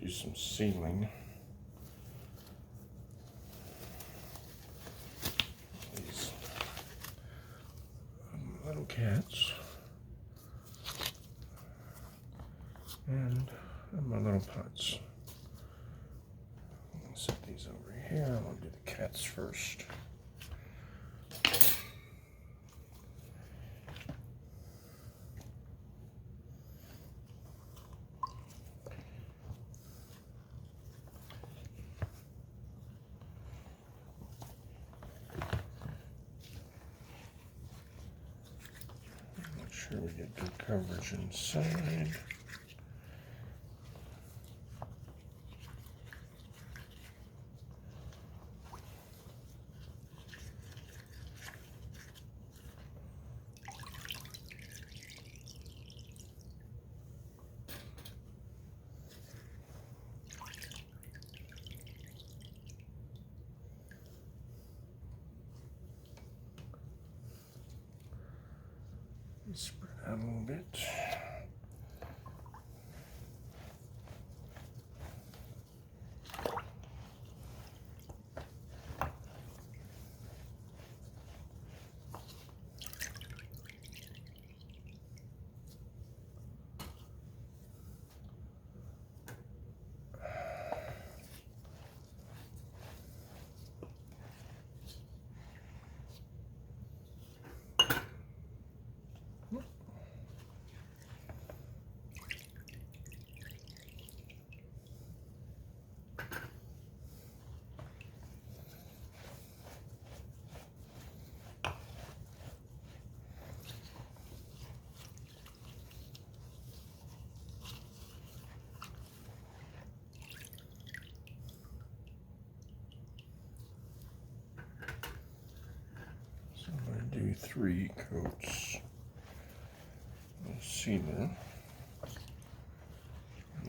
do some sealing. These little cats and my little pots. Set these over here. I'll do the cats first. Make sure we get good coverage inside. Spread out a little bit. Do 3 coats of sealer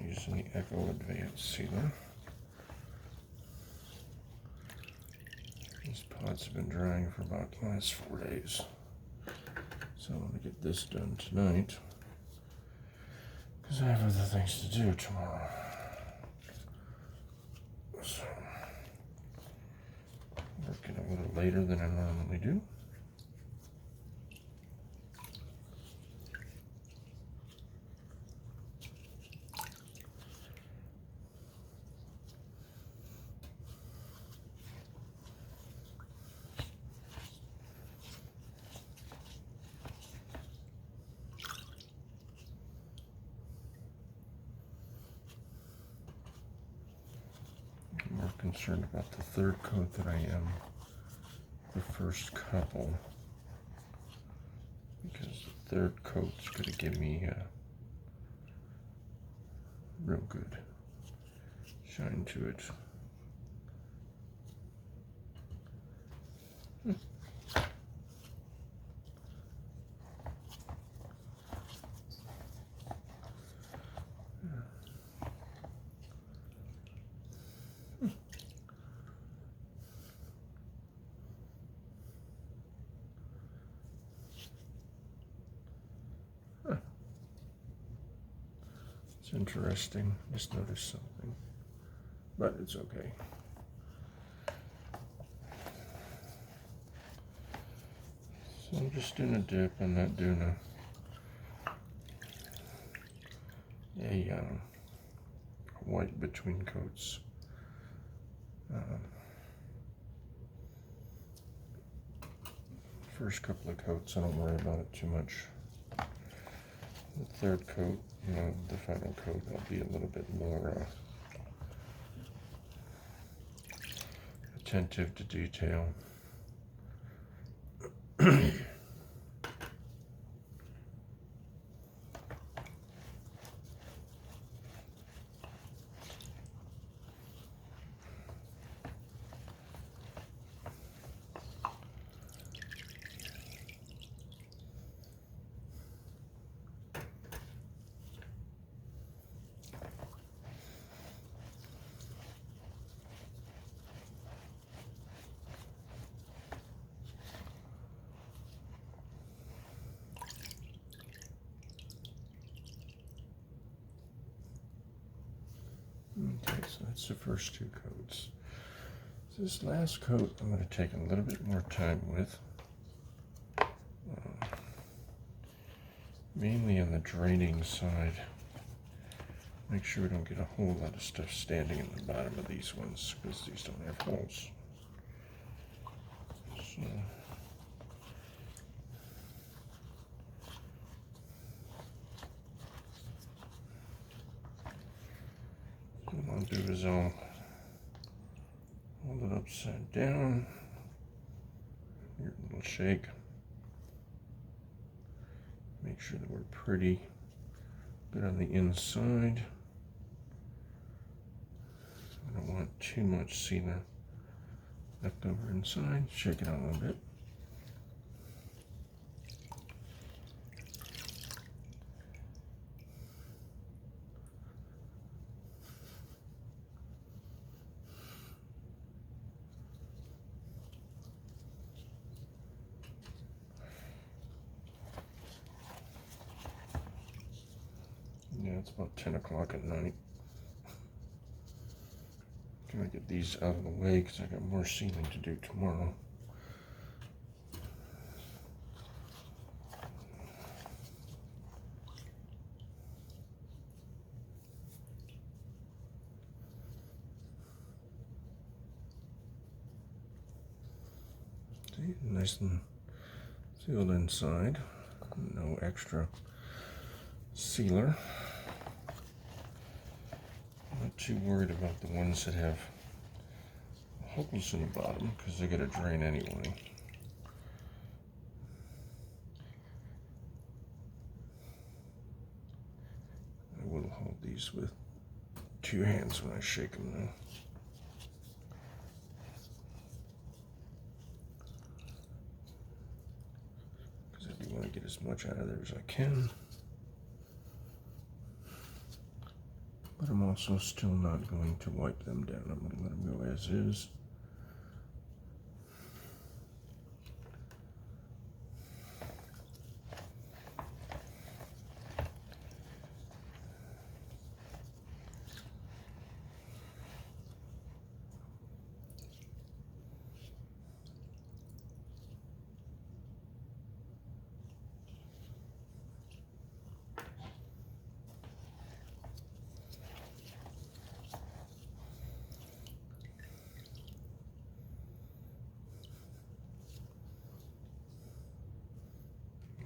using the Echo Advanced sealer. These pots have been drying for about the last 4 days, so I want to get this done tonight because I have other things to do tomorrow. So, working a little later than I normally do. More concerned about the third coat than I am the first couple, because the third coat's going to give me a real good shine to it. It's interesting. Just noticed something, but it's okay. So I'm just doing a dip. I'm not doing a white between coats. First couple of coats, I don't worry about it too much. The third coat, the final coat, I'll be a little bit more attentive to detail. Okay, so that's the first two coats. This last coat I'm going to take a little bit more time with. Mainly on the draining side. Make sure we don't get a whole lot of stuff standing in the bottom of these ones because these don't have holes. So, what I'll do is I'll hold it upside down. Your little shake. Make sure that we're pretty good on the inside. I don't want too much sealer left over inside. Shake it out a little bit. Yeah, it's about 10 o'clock at night. Gonna get these out of the way because I got more sealing to do tomorrow. See, nice and sealed inside. No extra sealer. I'm not too worried about the ones that have holes in the bottom because they get a drain anyway. I will hold these with two hands when I shake them though. Because I do want to get as much out of there as I can. But I'm also still not going to wipe them down. I'm going to let them go as is.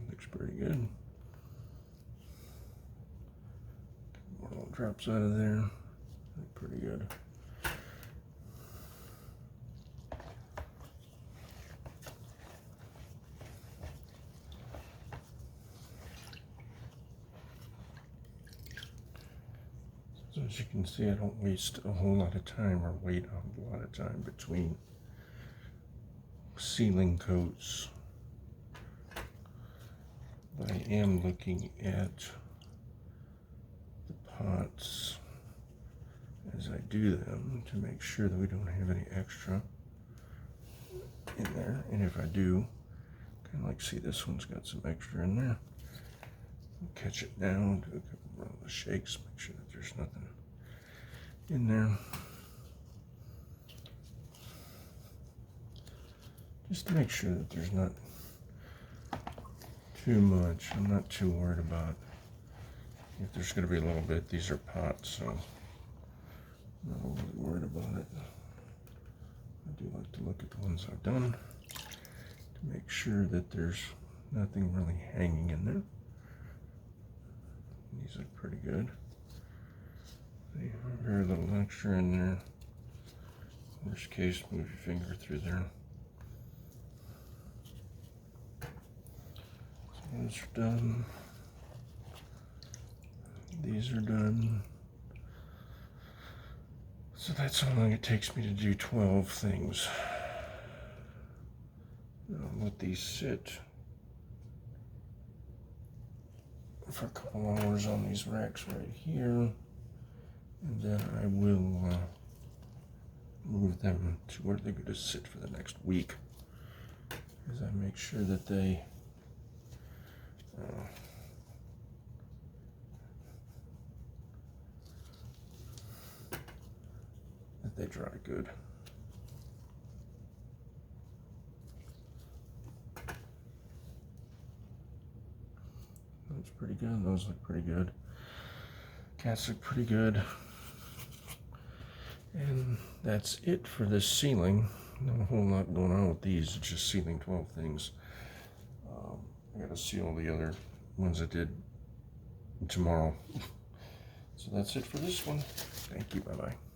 Looks pretty good. More little drops out of there. Look pretty good. So as you can see, I don't waste a whole lot of time or wait a lot of time between sealing coats. But I am looking at the pots as I do them to make sure that we don't have any extra in there. And if I do, kind of like see this one's got some extra in there. I'll catch it down, do a couple of shakes, make sure that there's nothing in there. Just to make sure that there's not too much. I'm not too worried about if there's going to be a little bit. These are pots, so I'm not overly worried about it. I do like to look at the ones I've done to make sure that there's nothing really hanging in there. These look pretty good. Very little extra in there. Worst case, move your finger through there. So those are done. These are done. So that's how long it takes me to do 12 things. I'll let these sit for a couple hours on these racks right here. And then I will move them to where they're going to sit for the next week. As I make sure that they they dry good. That's pretty good. Those look pretty good. Cats look pretty good. And that's it for this ceiling. Not a whole lot going on with these. It's just sealing 12 things. I gotta seal the other ones I did tomorrow. So that's it for this one. Thank you. Bye-bye.